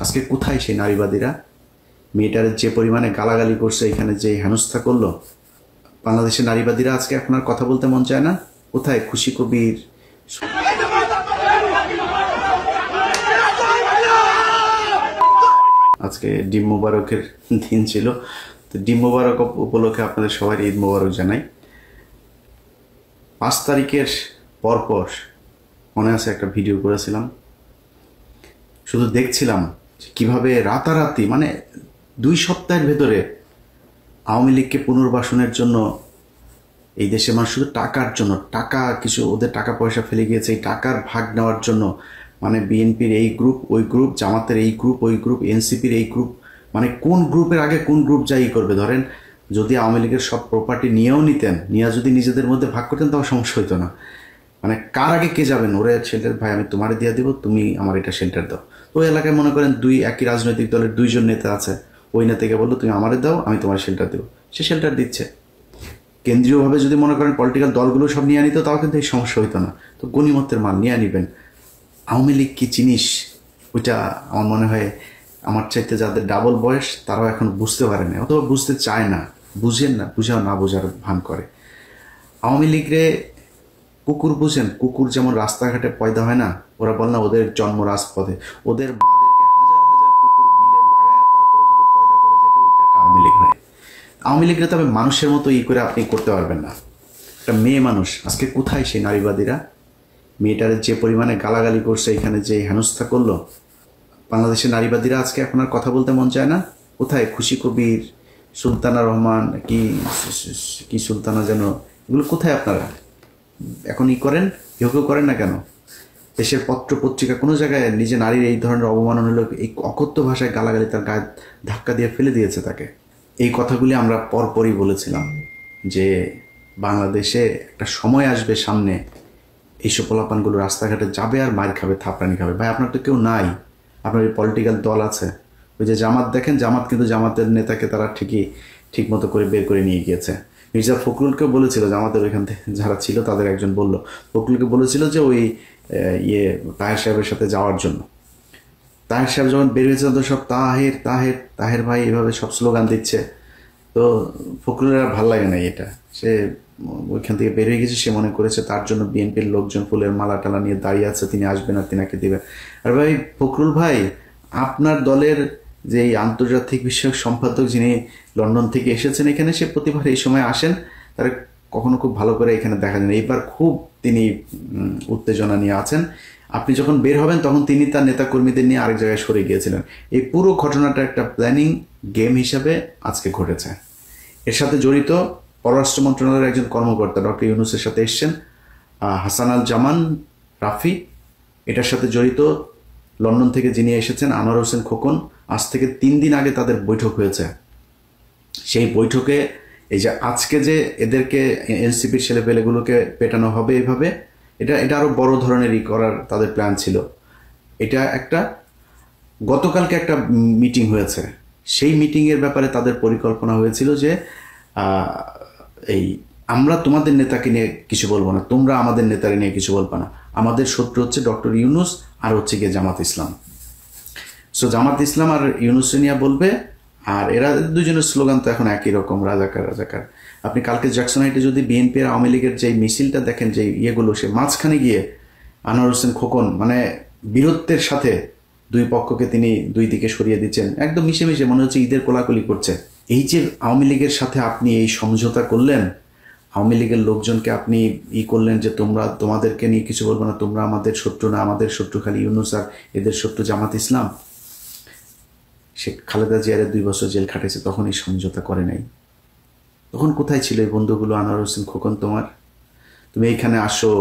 আজকে কোথায় সেই নারীবাদীরা? মেয়েটার যে পরিমাণে গালাগালি করছে, এখানে যে হেনস্থা করলো, বাংলাদেশের নারীবাদীরা আজকে এখন আর কথা বলতে মন চায় না? কোথায় খুশি কবির? আজকে ডিম মোবারকের দিন ছিল, তো ডিম মোবারক উপলক্ষে আপনাদের সবাই ঈদ মোবারক জানাই। 5 তারিখের পরপর মনে আছে একটা ভিডিও করেছিলাম, শুধু দেখছিলাম কিভাবে রাতারাতি মানে 2 সপ্তাহের ভেতরে আওয়ামী লীগকে পুনর্বাসনের জন্য এই দেশে মানুষ শুধু টাকার জন্য, টাকা কিছু ওদের টাকা পয়সা ফেলে গিয়েছে, এই টাকার ভাগ নেওয়ার জন্য মানে বিএনপির এই গ্রুপ ওই গ্রুপ, জামাতের এই গ্রুপ ওই গ্রুপ, এনসিপির এই গ্রুপ, মানে কোন গ্রুপের আগে কোন গ্রুপ যাই করবে। ধরেন যদি আওয়ামী লীগের সব প্রপার্টি নিয়েও নিতেন, নিয়ে যদি নিজেদের মধ্যে ভাগ করতেন তাও সমস্যা হইতো না। মানে কার আগে কে যাবেন, ওরে শেল্টার ভাই আমি তোমারে দিয়ে দিব, তুমি আমার এটা শেল্টার দাও। তো ওই এলাকায় মনে করেন একই রাজনৈতিক দলের 2 জন নেতা আছে, ওই নেতাকে বললো তুমি আমারে দাও, আমি তোমার শেল্টার দেবো, সে শেল্টার দিচ্ছে। কেন্দ্রীয়ভাবে যদি মনে করেন পলিটিক্যাল দলগুলো সব নিয়ে নিত তাও কিন্তু এই সমস্যা হইতো না। তো গণিমতের মাল নিয়ে নিবেন। আওয়ামী লীগ কি জিনিস ওইটা আমার মনে হয় আমার চাইতে যাদের ডাবল বয়স তারাও এখন বুঝতে পারে না, অথবা বুঝতে চায় না, বুঝেন না, বুঝাও না বোঝার ভান করে। আওয়ামী লীগরে কুকুর বুঝেন, কুকুর যেমন রাস্তাঘাটে পয়দা হয় না, ওরা বল না ওদের জন্ম রাজপথে, ওদের মাদেরকে হাজার হাজার কুকুর মিলে লাগায় তারপরে যদি পয়দা করে যেটা ওইটা আওয়ামী লীগ হয়। আওয়ামী লীগরে তবে মানুষের মতো করে আপনি করতে পারবেন না। একটা মেয়ে মানুষ, আজকে কোথায় সেই নারীবাদীরা? মেয়েটার যে পরিমাণে গালাগালি করছে, এখানে যে হেনস্থা করলো, বাংলাদেশের নারীবাদীরা আজকে এখন আর কথা বলতে মন চায় না? কোথায় খুশি কবির, সুলতানা রহমান, কি সুলতানা যেন, এগুলো কোথায় আপনারা এখন করেন? কেউ করেন না কেন? দেশের পত্র পত্রিকা কোনো জায়গায় নিজে নারীর এই ধরনের অবমাননা হলো, এই অকথ্য ভাষায় গালাগালি তার গায়ে ধাক্কা দিয়ে ফেলে দিয়েছে তাকে। এই কথাগুলি আমরা পরপরই বলেছিলাম যে বাংলাদেশে একটা সময় আসবে সামনে, এইসব পোলাপানগুলো রাস্তাঘাটে যাবে আর মার খাবে, থাপড়ানি খাবে। ভাই আপনার তো কেউ নাই, আপনার এই পলিটিক্যাল দল আছে। ওই যে জামাত দেখেন, জামাত কিন্তু জামাতের নেতাকে তারা ঠিক মতো করে বের করে নিয়ে গিয়েছে। মির্জা ফখরুলকেও বলেছিল, জামাতের ওইখান থেকে যারা ছিল তাদের একজন বলল, ফখরুলকে বলেছিল যে ওই তাহের সাহেবের সাথে যাওয়ার জন্য। তাহের সাহেব যখন বের হয়েছে তো সব তাহের তাহের তাহের ভাই এভাবে সব স্লোগান দিচ্ছে। তো ফখরুলের আর ভাল লাগে না এটা, সে ওইখান থেকে বের হয়ে গেছে। সে মনে করেছে তার জন্য বিএনপির লোকজন ফুলের মালা টালা নিয়ে দাঁড়িয়ে আছে, তিনি আসবেন আর তিনাকে দিবেন। আর ভাই ফখরুল ভাই, আপনার দলের যে আন্তর্জাতিক বিষয়ক সম্পাদক যিনি লন্ডন থেকে এসেছেন এখানে, সে প্রতিবার এই সময় আসেন, তার কখনো খুব ভালো করে এখানে দেখা যায় না। এইবার খুব তিনি উত্তেজনা নিয়ে আছেন। আপনি যখন বের হবেন তখন তিনি তার নেতাকর্মীদের নিয়ে আরেক জায়গায় সরে গিয়েছিলেন। এই পুরো ঘটনাটা একটা প্ল্যানিং গেম হিসাবে আজকে ঘটেছে। এর সাথে জড়িত পররাষ্ট্র মন্ত্রণালয়ের একজন কর্মকর্তা ডক্টর ইউনূসের সাথে এসছেন, হাসান আল জামান রাফি। এটার সাথে জড়িত লন্ডন থেকে যিনি এসেছেন আনোয়ার হোসেন খোকন। আজ থেকে 3 দিন আগে তাদের বৈঠক হয়েছে। সেই বৈঠকে এই যে আজকে যে এদেরকে এনসিপির ছেলেপেলেগুলোকে পেটানো হবে এইভাবে, এটা আরো বড় ধরনের করার তাদের প্ল্যান ছিল। এটা একটা গতকালকে একটা মিটিং হয়েছে, সেই মিটিংয়ের ব্যাপারে তাদের পরিকল্পনা হয়েছিল যে আমরা তোমাদের নেতাকে নিয়ে কিছু বলবো না, তোমরা আমাদের নেতাকে নিয়ে কিছু বলবো না, আমাদের শত্রু হচ্ছে ডক্টর ইউনূস আর হচ্ছে গিয়ে জামাত ইসলাম। সো জামাত ইসলাম আর ইউনূসকে নিয়ে বলবে, আর এরা দুজনের স্লোগান তো এখন একই রকম, রাজাকার রাজাকার। আপনি কালকে জ্যাকসন হাইটে যদি বিএনপি আর আওয়ামী লীগের যে মিছিলটা দেখেন, যে ইয়েগুলো, সে মাঝখানে গিয়ে আনোয়ার হোসেন খোকন মানে বীরত্বের সাথে 2 পক্ষকে তিনি 2 দিকে সরিয়ে দিচ্ছেন, একদম মিশে মিশে মনে হচ্ছে ঈদের কোলাকুলি করছে। এই যে আওয়ামী লীগের সাথে আপনি এই সমঝোতা করলেন, আওয়ামী লীগের লোকজনকে আপনি করলেন যে তোমাদেরকে নিয়ে কিছু বলবো না, তোমরা আমাদের শত্রু না, আমাদের শত্রু খালি ইউনূস আর এদের শত্রু জামাত ইসলাম। সে খালেদা জিয়ার 2 বছর জেল খাটেছে, তখন এই সমঝোতা করে নাই। তখন কোথায় ছিল এই বন্ধুগুলো? আনোয়ার হোসেন খোকন, তুমি এইখানে আসো,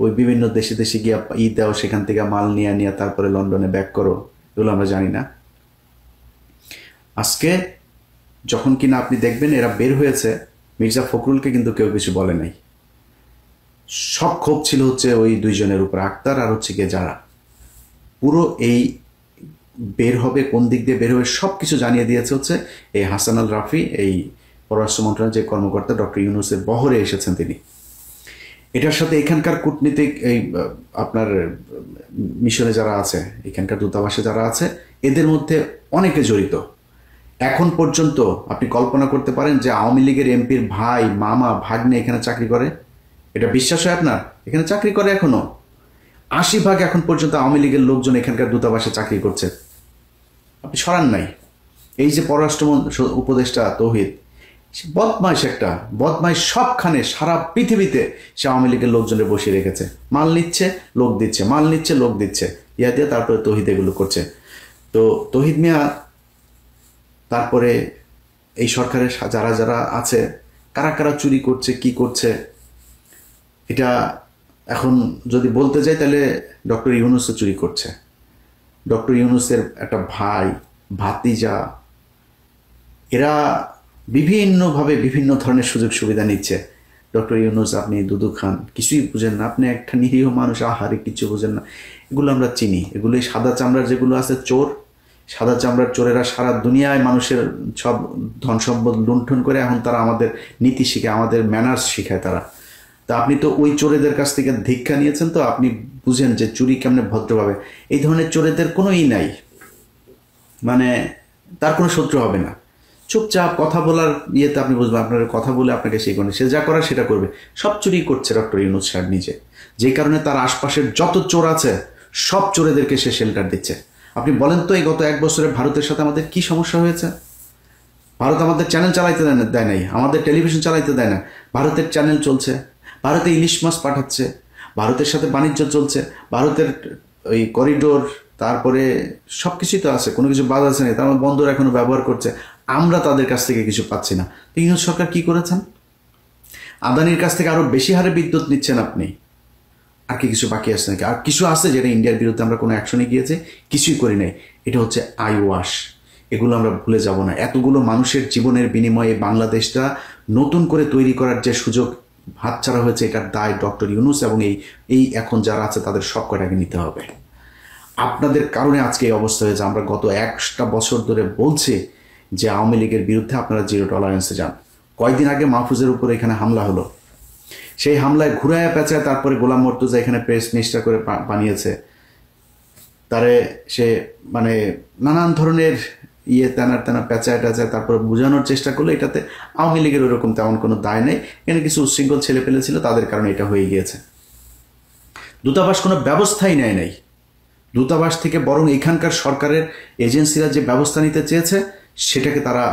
ওই বিভিন্ন দেশে দেশে গিয়া দাও, সেখান থেকে মাল নিয়ে তারপরে লন্ডনে ব্যাক করো, এগুলো আমরা জানি না। আজকে যখন কিনা আপনি দেখবেন এরা বের হয়েছে, মির্জা ফখরুলকে কিন্তু কেউ কিছু বলে নাই। সব ক্ষোভ ছিল হচ্ছে ওই 2 জনের উপর, আক্তার আর হচ্ছে গিয়ে যারা। পুরো এই বের হবে, কোন দিক দিয়ে বের হবে সব কিছু জানিয়ে দিয়েছে হচ্ছে এই হাসান আল রাফি, এই পররাষ্ট্র মন্ত্রণালয়ের যে কর্মকর্তা ডক্টর ইউনূসের বহরে এসেছেন তিনি। এটার সাথে এখানকার কূটনীতিক, এই আপনার মিশনে যারা আছে, এখানকার দূতাবাসে যারা আছে, এদের মধ্যে অনেকে জড়িত। এখন পর্যন্ত আপনি কল্পনা করতে পারেন যে আওয়ামী লীগের এমপির ভাই, মামা, ভাগ্নে এখানে চাকরি করে? এটা বিশ্বাস হয় আপনার? এখানে চাকরি করে এখনো 80% এখন পর্যন্ত আওয়ামী লীগের লোকজন এখানকার দূতাবাসে চাকরি করছে। আপনি সরান নাই। এই যে পররাষ্ট্র উপদেষ্টা তৌহিদ, সে বদমাইশ, একটা বদমাইশ, সবখানে সারা পৃথিবীতে সে আওয়ামী লীগের লোকজনের বসিয়ে রেখেছে। মাল নিচ্ছে, লোক দিচ্ছে, মাল নিচ্ছে, লোক দিচ্ছে, ইয়া দিয়ে তারপরে তৌহিদ এগুলো করছে। তো তৌহিদ মিয়া তারপরে এই সরকারের যারা যারা আছে, কারা কারা চুরি করছে, কি করছে, এটা এখন যদি বলতে যাই তাহলে ডক্টর ইউনূসও চুরি করছে। ডক্টর ইউনূসের একটা ভাই, ভাতিজা, এরা বিভিন্নভাবে বিভিন্ন ধরনের সুযোগ সুবিধা নিচ্ছে। ডক্টর ইউনূস, আপনি দুধু খান, কিছুই বুঝেন না, আপনি একটা নিরীহ মানুষ, আহারে কিছু বুঝেন না। এগুলো আমরা চিনি, এগুলো সাদা চামড়ার যেগুলো আছে চোর, সাদা চামড়ার চোরেরা সারা দুনিয়ায় মানুষের সব ধন সম্পদ লুণ্ঠন করে এখন তারা আমাদের নীতি শিখায়, আমাদের ম্যানার্স শিখায় তারা। তা আপনি তো ওই চোরেদের কাছ থেকে ধিক্ষা নিয়েছেন, তো আপনি বুঝেন যে চুরি কেমনে ভদ্রভাবে। এই ধরনের চোরেদের কোনো নাই, মানে তার কোনো শত্রু হবে না। চুপচাপ কথা বলার ইয়েতে আপনি বুঝবেন, আপনার কথা বলে আপনাকে সেই করবে, সে যা করার সেটা করবে। সব চুরি করছে ডক্টর ইউনূস সাহেব নিজে, যে কারণে তার আশপাশের যত চোর আছে সব চোরেদেরকে সে শেল্টার দিচ্ছে। আপনি বলেন তো, এই গত 1 বছরে ভারতের সাথে আমাদের কি সমস্যা হয়েছে? ভারত আমাদের চ্যানেল চালাইতে দেয় নাই, আমাদের টেলিভিশন চালাইতে দেয় না। ভারতের চ্যানেল চলছে, ভারতে ইলিশ মাছ পাঠাচ্ছে, ভারতের সাথে বাণিজ্য চলছে, ভারতের ওই করিডোর, তারপরে সব কিছুই তো আছে, কোনো কিছু বাদ আছে না। তার বন্দর এখনো ব্যবহার করছে, আমরা তাদের কাছ থেকে কিছু পাচ্ছি না। ইউনূস সরকার কি করেছেন? আদানির কাছ থেকে আরো বেশি হারে বিদ্যুৎ নিচ্ছেন আপনি। আর কি কিছু বাকি আছে নাকি? আর কিছু আছে যেটা ইন্ডিয়ার বিরুদ্ধে আমরা কোনো অ্যাকশনে গিয়েছে, কিছুই করি নাই। এটা হচ্ছে আই ওয়াশ। এগুলো আমরা ভুলে যাব না। এতগুলো মানুষের জীবনের বিনিময়ে বাংলাদেশটা নতুন করে তৈরি করার যে সুযোগ হাতছাড়া হয়েছে, এটার দায় ডক্টর ইউনূস এবং এই এখন যারা আছে তাদের সব কটাকে নিতে হবে। আপনাদের কারণে আজকে এই অবস্থা হয়েছে। আমরা গত 1টা বছর ধরে বলছি যে আওয়ামী লীগের বিরুদ্ধে আপনারা জিরো টলারেন্সে যান। কয়েকদিন আগে মাহফুজের উপরে এখানে হামলা হলো, সেই হামলায় ঘুরায় পেঁচায় তারপরে গোলাম মর্তুজা এখানে প্রেস মিনিস্টার করে বানিয়েছে তারে। সে মানে নানান ধরনের তেনা পেঁচায় টাচায় তারপরে বোঝানোর চেষ্টা করলো এটাতে আওয়ামী লীগের ওরকম তেমন কোনো দায় নেই, এখানে কিছু উচ্ছৃঙ্খল ছেলে পেলে ছিল, তাদের কারণে এটা হয়ে গিয়েছে। দূতাবাস কোনো ব্যবস্থাই নেয় নাই। দূতাবাস থেকে বরং এখানকার সরকারের এজেন্সিরা যে ব্যবস্থা নিতে চেয়েছে সেটাকে তারা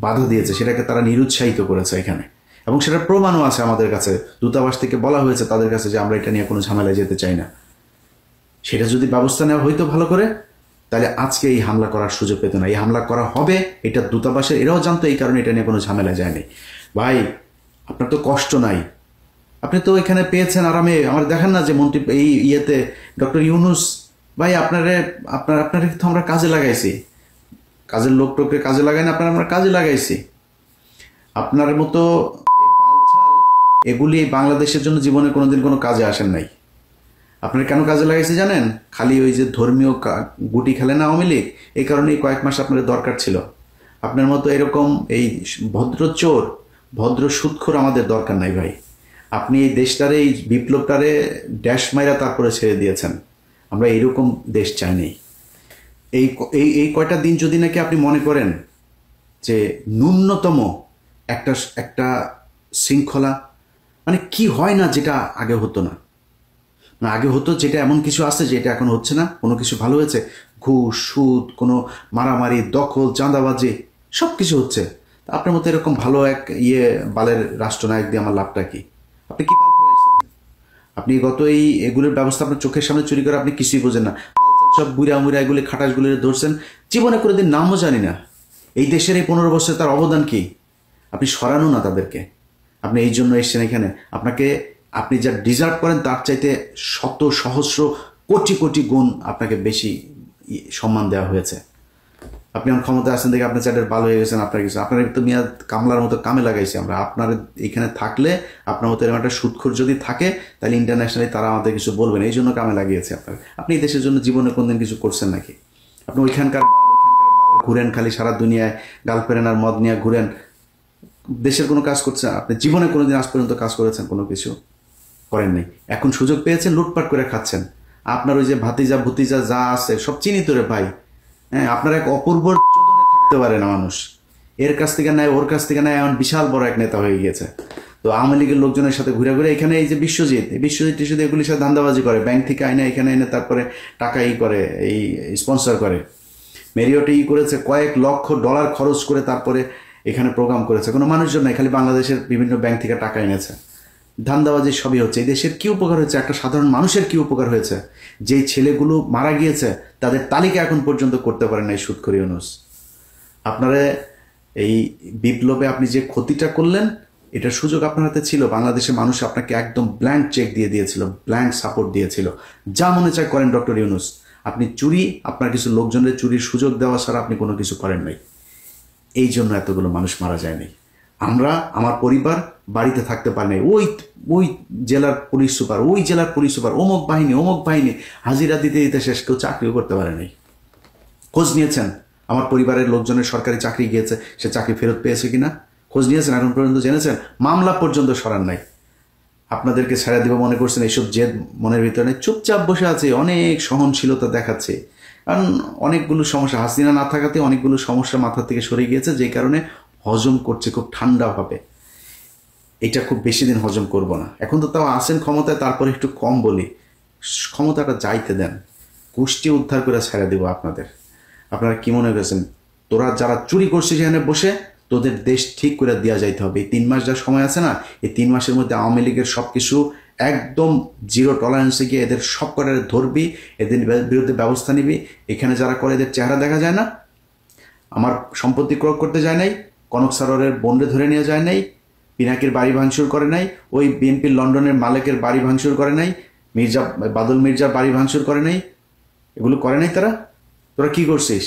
বাধা দিয়েছে, সেটাকে তারা নিরুৎসাহিত করেছে এখানে, এবং সেটার প্রমাণও আছে আমাদের কাছে। দূতাবাস থেকে বলা হয়েছে তাদের কাছে যে আমরা এটা নিয়ে কোনো ঝামেলায় যেতে চাই না। সেটা যদি ব্যবস্থা নেওয়া হইতো ভালো করে, তাহলে আজকে এই হামলা করার সুযোগ পেত না। এই হামলা করা হবে এটা দূতাবাসের, এরাও জানতো, এই কারণে এটা নিয়ে কোনো ঝামেলায় যায়নি। ভাই, আপনার তো কষ্ট নাই, আপনি তো এখানে পেয়েছেন আরামে। আমার দেখেন না যে মন্ত্রী এই ইয়েতে ডক্টর ইউনূস ভাই, আপনারে তো আমরা কাজে লাগাইছি, কাজের লোক টোককে কাজে লাগাই না, আমরা কাজে লাগাইছি। আপনার মতো এগুলি বাংলাদেশের জন্য জীবনে কোনোদিন কোনো কাজে আসেন নাই। আপনারা কেন কাজে লাগাইছে জানেন? খালি ওই যে ধর্মীয় গুটি খেলে না আওয়ামী লীগ, এই কারণে এই কয়েক মাস আপনাদের দরকার ছিল। আপনার মতো এরকম এই ভদ্র চোর, ভদ্র সুদখোর আমাদের দরকার নাই ভাই। আপনি এই দেশটারে, এই বিপ্লবটারে ড্যাশ মাইরা তারপরে ছেড়ে দিয়েছেন। আমরা এইরকম দেশ চাইনি। এই এই কয়টা দিন যদি নাকি আপনি মনে করেন যে ন্যূনতম একটা শৃঙ্খলা, মানে কি হয় না যেটা আগে হতো না, আগে হতো যেটা, এমন কিছু আছে যেটা এখন হচ্ছে না, কোনো কিছু ভালো হয়েছে? ঘুষ, সুদ, কোনো মারামারি, দখল, চাঁদাবাজি, সব কিছু হচ্ছে। আপনার মতো এরকম ভালো এক বালের রাষ্ট্রনায়ক দিয়ে আমার লাভটা কি? আপনি কি আপনি গত এগুলোর ব্যবস্থা আপনার চোখের সামনে চুরি করে আপনি কিছুই বোঝেন না। সব বুড়া মুড়া এগুলি খাটাসগুলি ধরছেন, জীবনে করে দিন নামও জানি না। এই দেশের এই 15 বছরে তার অবদান কি? আপনি সরানো না তাদেরকে। আপনি এই জন্য এসছেন এখানে। আপনি যা ডিজার্ভ করেন তার চাইতে শত সহস্র কোটি কোটি গুণ আপনাকে বেশি সম্মান দেওয়া হয়েছে। আপনি আমার ক্ষমতা আছেন দেখে আপনার চ্যাটের ভালো হয়ে গেছেন। আপনার তো মিয়া কামলার মতো কামে লাগাইছি আমরা। আপনার এখানে থাকলে, আপনার মতো এরকম একটা সুদখোর যদি থাকে, তাহলে ইন্টারন্যাশনালি তারা আমাদের কিছু বলবেন, এই জন্য কামে লাগিয়েছে আপনার। আপনি এই দেশের জন্য জীবনে কোনদিন কিছু করছেন নাকি? আপনি ওইখানকার ঘুরেন, খালি সারা দুনিয়ায় গার্লফ্রেন্ড আর মদ নিয়ে ঘুরেন, দেশের কোনো কাজ করছেন? আপনি জীবনে কোনোদিন আজ পর্যন্ত কাজ করেছেন? কোনো কিছু করেন নাই। এখন সুযোগ পেয়েছেন, লুটপাট করে খাচ্ছেন। আপনার ওই যে ভাতিজা ভুতিজা যা আছে সব চিনি তোরে ভাই, হ্যাঁ, আপনার এক অপূর্ব চোদনে থাকতে পারে না মানুষ, এর কাছ থেকে নেয় ওর কাছ থেকে নেয়, এমন বিশাল বড় এক নেতা হয়ে গিয়েছে। তো আওয়ামী লীগের লোকজনের সাথে ঘুরে ঘুরে এখানে এই যে বিশ্বজিৎ টিশ্বজিৎ এগুলির সাথে ধান্দাবাজি করে, ব্যাংক থেকে আইনে এখানে এনে তারপরে টাকা করে এই স্পন্সর করে, মেরিওটে করেছে, কয়েক লক্ষ ডলার খরচ করে তারপরে এখানে প্রোগ্রাম করেছে, কোনো মানুষজন নাই, খালি বাংলাদেশের বিভিন্ন ব্যাংক থেকে টাকা এনেছে। ধান্দাবাজি সবই হচ্ছে। এই দেশের কি উপকার হয়েছে, একটা সাধারণ মানুষের কি উপকার হয়েছে? যেই ছেলেগুলো মারা গিয়েছে তাদের তালিকা এখন পর্যন্ত করতে পারেন নাই সুদখোর ইউনূস। আপনারা এই বিপ্লবে আপনি যে ক্ষতিটা করলেন, এটার সুযোগ আপনার হাতে ছিল। বাংলাদেশের মানুষ আপনাকে একদম ব্ল্যাঙ্ক চেক দিয়ে দিয়েছিল, ব্ল্যাঙ্ক সাপোর্ট দিয়েছিল, যা মনে চায় করেন ডক্টর ইউনূস। আপনি আপনার কিছু লোকজনের চুরির সুযোগ দেওয়া ছাড়া আপনি কোনো কিছু করেন নাই। এই জন্য এতগুলো মানুষ মারা যায়নি। আমার পরিবার বাড়িতে থাকতে পারে নাই। ওই জেলার পুলিশ সুপার অমুক বাহিনী হাজিরা দিতে দিতে শেষ, কেউ চাকরিও করতে পারে নাই। খোঁজ নিয়েছেন আমার পরিবারের লোকজনের সরকারি চাকরি গিয়েছে, সে চাকরি ফেরত পেয়েছে কিনা খোঁজ নিয়েছেন? এখন পর্যন্ত জেনেছেন? মামলা পর্যন্ত সরান নাই। আপনাদেরকে ছেড়ে দিব মনে করছেন, এইসব জেদ মনের ভিতরে চুপচাপ বসে আছে, অনেক সহনশীলতা দেখাচ্ছে। কারণ অনেকগুলো সমস্যা, হাসিনা না থাকাতে অনেকগুলো সমস্যা মাথা থেকে সরে গিয়েছে, যেই কারণে হজম করছে খুব ঠান্ডাভাবে। এটা খুব বেশি দিন হজম করব না। এখন তো তাও আসেন ক্ষমতায়, তারপরে একটু কম বলি, ক্ষমতাটা যাইতে দেন, কুষ্টি উদ্ধার করে ছেড়ে দিব আপনাদের। আপনারা কি মনে করেছেন তোরা যারা চুরি করছিস এখানে বসে, তোদের দেশ ঠিক করে দেওয়া যাইতে হবে? এই 3 মাস যা সময় আছে না, এই 3 মাসের মধ্যে আওয়ামী লীগের সব কিছু একদম জিরো টলারেন্সে গিয়ে এদের সব কটা ধরবি, এদের বিরুদ্ধে ব্যবস্থা নিবি। এখানে যারা করে এদের চেহারা দেখা যায় না, আমার সম্পত্তি ক্রয় করতে যায় নাই, কনক সারোয়ারের বোনরে ধরে নিয়ে যায় নাই, পিনাকির বাড়ি ভাঙচুর করে নাই, ওই বিএনপির লন্ডনের মালিকের বাড়ি ভাঙচুর করে নাই, বাদল মির্জার বাড়ি ভাঙচুর করে নাই, এগুলো করে নাই তারা। তোরা কি করছিস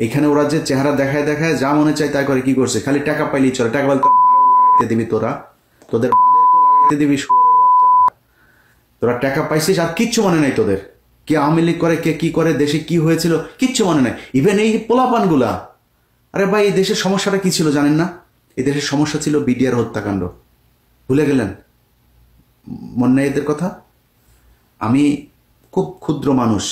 এখানে? ওরা যে চেহারা দেখায় দেখায় যা মনে চায় তাই করে। কি করছে? খালি টাকা পাইলেই চলে, টাকা পাইলে লাগাইতে দিবি, তোদের লাগাইতে দিবি। তোরা টাকা পাইছিস আর কিচ্ছু মনে নাই তোদের। কে আওয়ামী লীগ করে, কে কি করে, দেশে কি হয়েছিল কিচ্ছু মনে নাই। ইভেন এই পোলাপানগুলা, আরে ভাই এই দেশের সমস্যাটা কি ছিল জানেন না? এই দেশের সমস্যা ছিল বিডিআর হত্যাকাণ্ড। ভুলে গেলেন? মনে নেই এদের কথা? আমি খুব ক্ষুদ্র মানুষ,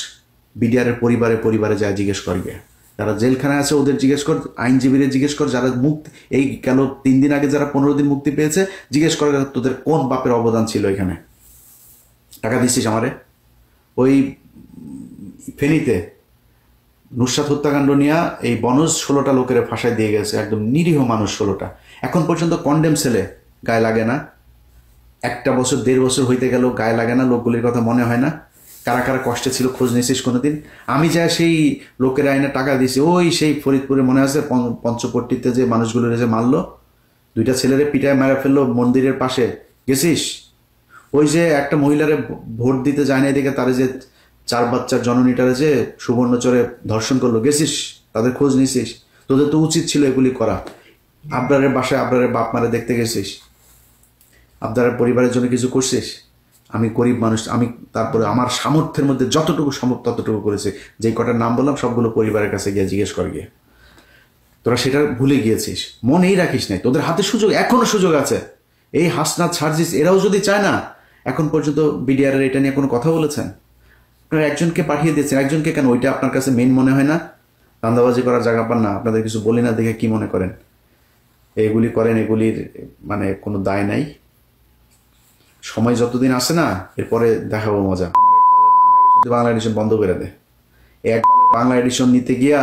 বিডিআরের পরিবারে যা জিজ্ঞেস করবে, যারা জেলখানায় আছে ওদের জিজ্ঞেস কর, আইনজীবীদের জিজ্ঞেস কর, যারা মুক্তি এই গেল 3 দিন আগে যারা 15 দিন মুক্তি পেয়েছে, জিজ্ঞেস করে তোদের কোন বাপের অবদান ছিল এখানে? টাকা দিচ্ছিস আমারে? ওই ফেনীতে নুসরাত হত্যাকাণ্ড নিয়ে এই বনজ 16টা লোকের ফাঁসায় দিয়ে গেছে, একদম নিরীহ মানুষ 16টা। এখন পর্যন্ত কন্ডেম ছেলে, গায়ে লাগে না? 1 বছর 1.5 বছর হইতে গেল, গায়ে লাগে না? লোকগুলির কথা মনে হয় না? কারা কারা কষ্টে ছিল খোঁজ নিয়েছিস কোনোদিন? আমি যা সেই লোকের আইনে টাকা দিয়েছি, ওই সেই ফরিদপুরে মনে আছে পঞ্চপট্টিতে যে মানুষগুলোর যে মারলো, 2টা ছেলেরে পিটায় মারা ফেললো মন্দিরের পাশে, গেছিস? ওই যে একটা মহিলারে ভোট দিতে যায় না এদিকে, তারা যে 4 বাচ্চার জননীটারে যে সুবর্ণচরে ধর্ষণ করলো, গেছিস? তাদের খোঁজ নিয়েছিস? তোদের তো উচিত ছিল এগুলি করা। আবরারের বাসায় আবরারের বাপ মারে দেখতে গেছিস? আবরারের পরিবারের জন্য কিছু করছিস? আমি গরিব মানুষ, আমি তারপরে আমার সামর্থ্যের মধ্যে যতটুকু সম্ভব ততটুকু করেছি। যেই কটার নাম বললাম সবগুলো পরিবারের কাছে গিয়ে জিজ্ঞেস কর গিয়ে। তোরা সেটা ভুলে গিয়েছিস, মনেই রাখিস নাই। তোদের হাতে সুযোগ, এখনো সুযোগ আছে। এই হাসনাত সার্জিস এরাও যদি চায় না, এখন পর্যন্ত বিডিআর এটা নিয়ে কোনো কথা বলেছেন? আপনারা একজনকে পাঠিয়ে দিয়েছেন, একজনকে কেন? ওইটা আপনার কাছে মেন মনে হয় না? ধান্দাবাজি করার জায়গা পান না? আপনাদের কিছু বলি না দেখে কি মনে করেন? এগুলি করেন, এগুলির মানে কোনো দায় নাই। সময় যতদিন আসে না, এরপরে দেখাবো মজা। বাংলা এডিশন বন্ধ করে দে। এক বাংলা এডিশন নিতে গিয়া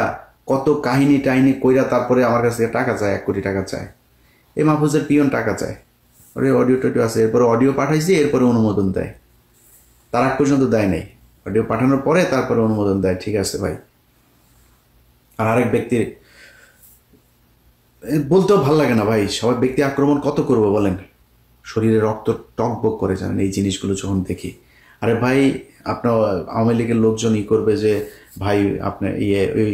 কত কাহিনী টাহিনী কইরা তারপরে আমার কাছ থেকে টাকা চায়, 1 কোটি টাকা চায়। এই মাহফুজের পিয়ন টাকা চায়, ওরে অডিও টডিও আছে, এরপরে অডিও পাঠাইছি, এরপরে অনুমোদন দেয়। তার আগ পর্যন্ত দেয় নাই, অডিও পাঠানোর পরে তারপরে অনুমোদন দেয়। ঠিক আছে ভাই। আর আরেক ব্যক্তির বলতেও ভাল লাগে না ভাই, সবাই ব্যক্তি আক্রমণ কত করবো বলেন? শরীরে রক্ত টকবক করে জানেন এই জিনিসগুলো যখন দেখি। আরে ভাই, আপনার আওয়ামী লীগের লোকজন করবে যে ভাই আপনার ওই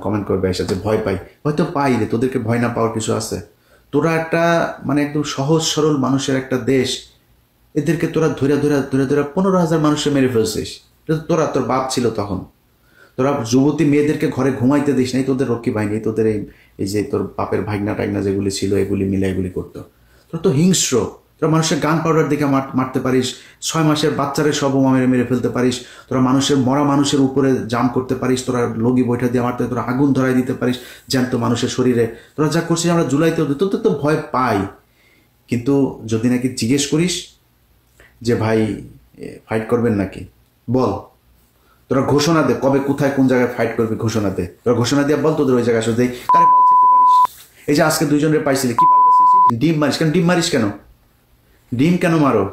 কমেন্ট করবে এসে যে ভয় পাই, হয়তো পাই রে, তোদেরকে ভয় না পাওয়ার কিছু আছে? তোরা একটা মানে একদম সহজ সরল মানুষের একটা দেশ, এদেরকে তোরা ধরে 15,000 মানুষে মেরে ফেলছিস। তোর বাপ ছিল তখন। তোরা যুবতী মেয়েদেরকে ঘরে ঘুমাইতে দিস নাই, তোদের রক্ষী বাহিনী, তোদের এই যে তোর বাপের ভাগনা টাগনা যেগুলি ছিল, এগুলি মিলে এগুলি করতো। তোরা তো হিংস্র। তোরা মানুষের গান পাউডার দেখে মারতে পারিস, 6 মাসের বাচ্চারে সব বোমা মেরে মেরে ফেলতে পারিস, তোরা মরা মানুষের উপরে জাম করতে পারিস, তোরা লগি বৈঠা দিয়ে মারতে, তোরা আগুন ধরাই দিতে পারিস জ্যান্ত মানুষের শরীরে। তোরা যা করছিস আমরা জুলাইতেও তোদের তো ভয় পাই। কিন্তু যদি নাকি জিজ্ঞেস করিস যে ভাই ফাইট করবেন নাকি, বল, তোরা ঘোষণা দে, কবে কোথায় কোন জায়গায় ফাইট করবি ঘোষণা দে। তোরা ঘোষণা দিয়ে বল তোদের ওই জায়গায় আসলে কারে পাল ছিঁড়তে পারিস। এই যে আজকে 2 জনের পাইছিলি, কি পাল ছিঁড়ছিস? ডিম মারিস কেন? ডিম মারিস কেন? ডিম কেন মারো?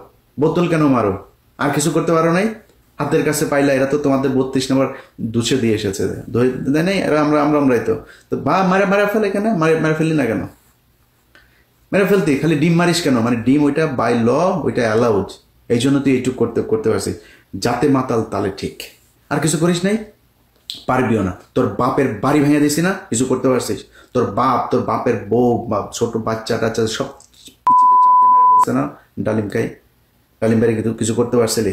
বোতল কেন মারো? আর কিছু করতে পারো নাই? হাতের কাছে পাইলা, এরা তো তোমাদের 32 নম্বর দুছে দিয়ে এসেছে, দেয় নাই, আমরাই তো বা মারা ফেলে, এখানে মারা ফেললি না কেন? মেরে ফেলতি, খালি ডিম মারিস কেন? মানে ডিম ওইটা বাই ল, ওইটা অ্যালাউড, এই জন্য তুই এইটুকু করতে পারছিস, যাতে মাতাল তালে ঠিক। আর কিছু করিস নাই, পারবিও না। তোর বাপের বাড়ি ভেঙে দিছি না, কিছু করতে পারছিস? তোর বাপের বউ বা ছোট বাচ্চা টাচ্চা সব পিছিয়ে চাপ দিয়ে মারা ফেলছে না ডালিমবাড়ি, কিন্তু কিছু করতে পারছিলি?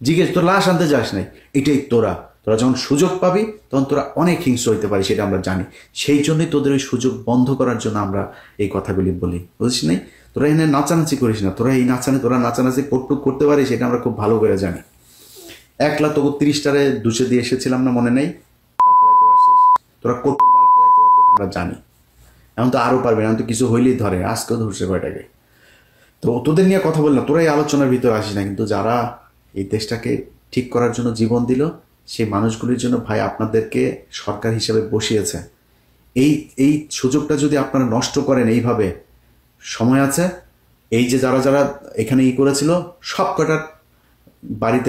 জিজ্ঞেস, তোর লাশ আনতে যাস নাই। এটাই তোরা যখন সুযোগ পাবি তখন তোরা অনেক হিংস্র হইতে পারিস, সেটা আমরা জানি। সেই জন্যই তোদের ওই সুযোগ বন্ধ করার জন্য আমরা এই কথাগুলি বলি, বুঝিস নাই? তোরা এখানে নাচানাচি করিস না, তোরা নাচানাচি কটটুক করতে পারিস, সেটা আমরা খুব ভালো করে জানি। 1,30,000 দুচে দিয়ে এসেছিলাম না, মনে নেই? তোরা কটটুক বাল ফালাইতে পারবি আমরা জানি। এখন তো আরো পারবে না, তো কিছু হইলেই ধরে, আজকেও ধরছে কয়টাকে। তো তোদের নিয়ে কথা বল না, তোরা এই আলোচনার ভিতরে আসিস না। কিন্তু যারা এই দেশটাকে ঠিক করার জন্য জীবন দিল, সেই মানুষগুলির জন্য ভাই আপনাদেরকে সরকার হিসেবে বসিয়েছে। এই সুযোগটা যদি আপনারা নষ্ট করেন এইভাবে, সময় আছে। এই যে যারা এখানে করেছিল, সব কটার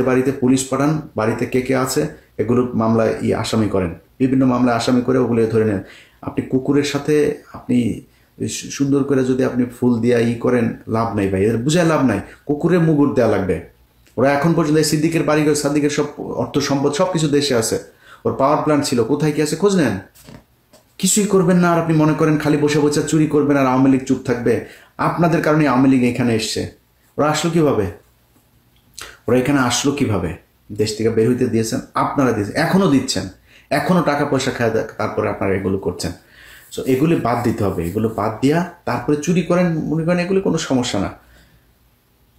বাড়িতে পুলিশ পাঠান, বাড়িতে কে আছে এগুলো মামলায় আসামি করেন, বিভিন্ন মামলায় আসামি করে ওগুলো ধরে নেন। আপনি কুকুরের সাথে আপনি সুন্দর করে যদি আপনি ফুল দিয়া করেন, লাভ নাই ভাই, এদের বুঝায় লাভ নাই। কুকুরের মুগুর দেওয়া লাগবে। ওরা এখন পর্যন্ত সিদ্দিকের বাড়িঘর, সাদ্দিকের সব অর্থ সম্পদ সব কিছু দেশে আছে, ওর পাওয়ার প্ল্যান্ট ছিল, কোথায় কি আছে খোঁজ নেন। কিছুই করবেন না, আর আপনি মনে করেন খালি বসে বসে চুরি করবেন আর আওয়ামী লীগ চুপ থাকবে। আপনাদের কারণে আওয়ামী লীগ এখানে এসছে। ওরা আসলো কিভাবে? দেশ থেকে বের হইতে দিয়েছেন আপনারা, দিয়েছেন, এখনো দিচ্ছেন, এখনো টাকা পয়সা খায়, তারপরে আপনারা এগুলো করছেন। সো এগুলি বাদ দিতে হবে। এগুলো বাদ দিয়া তারপরে চুরি করেন, মনে করেন এগুলি কোনো সমস্যা না।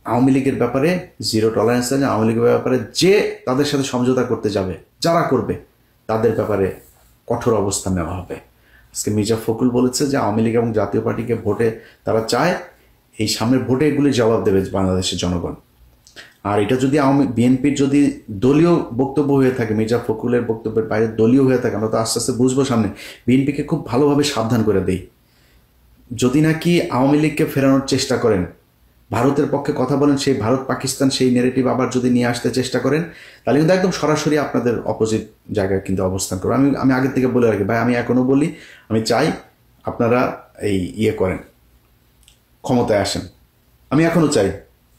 আওয়ামী লীগের ব্যাপারে জিরো টলারেন্স আছে। আওয়ামী লীগের ব্যাপারে যে তাদের সাথে সমঝোতা করতে যাবে, যারা করবে, তাদের ব্যাপারে কঠোর অবস্থান নেওয়া হবে। আজকে মির্জা ফখরুল বলেছে যে আওয়ামী লীগ এবং জাতীয় পার্টিকে ভোটে তারা চায়, এই সামনের ভোটে এগুলি জবাব দেবে বাংলাদেশের জনগণ। আর এটা যদি বিএনপির যদি দলীয় বক্তব্য হয়ে থাকে, মির্জা ফখরুলের বক্তব্যের বাইরে দলীয় হয়ে থাকে, আমরা তো আস্তে আস্তে বুঝবো সামনে। বিএনপিকে খুব ভালোভাবে সাবধান করে দেই, যদি নাকি আওয়ামী লীগকে ফেরানোর চেষ্টা করেন, ভারতের পক্ষে কথা বলেন, সেই ভারত পাকিস্তান সেই নেগেটিভ আবার যদি নিয়ে আসতে চেষ্টা করেন, তাহলে কিন্তু একদম সরাসরি আপনাদের অপোজিট জায়গায় কিন্তু অবস্থান করবো। আমি আগের থেকে বলে রাখি ভাই, আমি এখনো বলি, আমি চাই আপনারা এই করেন, ক্ষমতায় আসেন। আমি এখনো চাই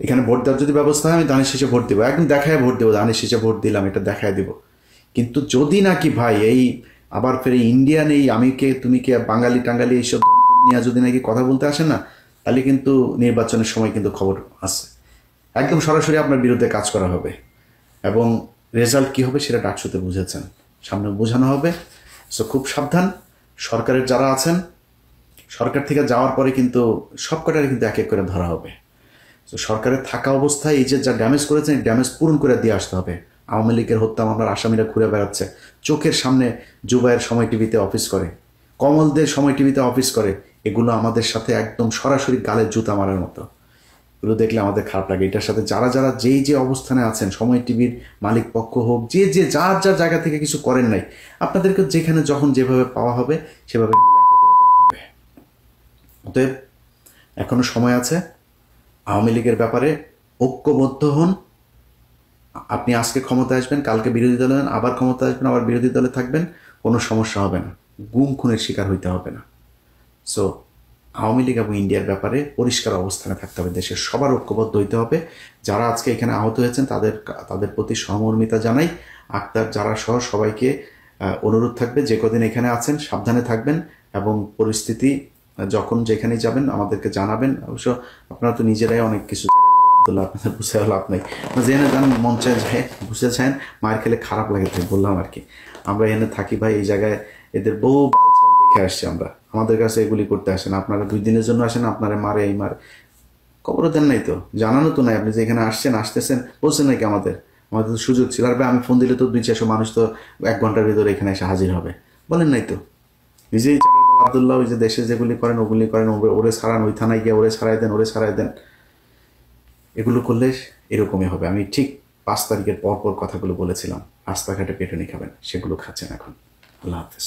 এখানে ভোট দেওয়ার যদি ব্যবস্থা হয়, আমি ধানের শেষে ভোট দেবো, একদম দেখায় ভোট দেবো, ধানের শেষে ভোট দিলাম, এটা দেখায় দিব। কিন্তু যদি নাকি ভাই আবার ফের ইন্ডিয়ান আমি কে তুমি কে বাঙালি টাঙ্গালি এইসব নিয়ে যদি নাকি কথা বলতে আসেন না, তাহলে কিন্তু নির্বাচনের সময় কিন্তু খবর আছে, একদম সরাসরি আপনার বিরুদ্ধে কাজ করা হবে। এবং রেজাল্ট কি হবে সেটা ডাকসুতে বুঝেছেন, সামনে বোঝানো হবে। সো খুব সাবধান। সরকারের যারা আছেন, সরকার থেকে যাওয়ার পরে কিন্তু সবকটারে কিন্তু এক এক করে ধরা হবে। তো সরকারের থাকা অবস্থায় এই যে যা ড্যামেজ করেছেন, ড্যামেজ পূরণ করে দিয়ে আসতে হবে। আওয়ামী লীগের হত্যা মামলার আসামিরা ঘুরে বেড়াচ্ছে, চোখের সামনে জুবাইয়ের সময় টিভিতে অফিস করে, কমলদের সময় টিভিতে অফিস করে, এগুলো আমাদের সাথে একদম সরাসরি গালের জুতা মারার মতো। এগুলো দেখলে আমাদের খারাপ লাগে। এটার সাথে যারা যে অবস্থানে আছেন, সময় টিভির মালিক পক্ষ হোক, যার জায়গা থেকে কিছু করেন নাই, আপনাদেরকে যেখানে যখন যেভাবে পাওয়া হবে সেভাবে হবে। অতএব এখনো সময় আছে। আওয়ামী লীগের ব্যাপারে ঐক্যবদ্ধ হন। আপনি আজকে ক্ষমতায় আসবেন, কালকে বিরোধী দলে হন, আবার ক্ষমতায় আসবেন, আবার বিরোধী দলে থাকবেন, কোনো সমস্যা হবে না, গুম খুনের শিকার হইতে হবে না। সো আওয়ামী লীগ এবং ইন্ডিয়ার ব্যাপারে পরিষ্কার অবস্থানে থাকতে হবে, দেশের সবার ঐক্যবদ্ধ হইতে হবে। যারা আজকে এখানে আহত হয়েছেন তাদের প্রতি সহমর্মিতা জানাই। আক্তার যারা সহ সবাইকে অনুরোধ থাকবে, যে কদিন এখানে আছেন সাবধানে থাকবেন এবং পরিস্থিতি যখন যেখানেই যাবেন আমাদেরকে জানাবেন। অবশ্য আপনারা তো নিজেরাই অনেক কিছু আপনাদের বুঝে লাভ নেই, জেনে যান, মন চায় যায় বুঝেছেন, মায়ের খেলে খারাপ লাগে তাই বললাম আর কি। আমরা এখানে থাকি ভাই, এই জায়গায় এদের বহু দেখে আসছি আমরা, আমাদের কাছে এগুলি করতে আসেন। আপনারা 2 দিনের জন্য আসেন, আপনারা মারে খবরও দেন নাই তো, জানানো তো নাই আপনি যে এখানে আসতেছেন বলছেন নাকি আমাদের আমাদের তো সুযোগ ছিল। আর ভাই আমি ফোন দিলে তো 200-400 মানুষ তো 1 ঘন্টার ভিতরে এখানে এসে হাজির হবে, বলেন নাই তো। নিজেই আবদুল্লাহ ওই যে দেশে যেগুলি করেন ওগুলি করেন, ওরে ছাড়ান, ওই থানায় গিয়ে ওরে ছাড়াই দেন, এগুলো করলে এরকমই হবে। আমি ঠিক 5 তারিখের পর কথাগুলো বলেছিলাম, রাস্তাঘাটে পেটুনি খাবেন, সেগুলো খাচ্ছেন এখন। আল্লাহ হাফেজ।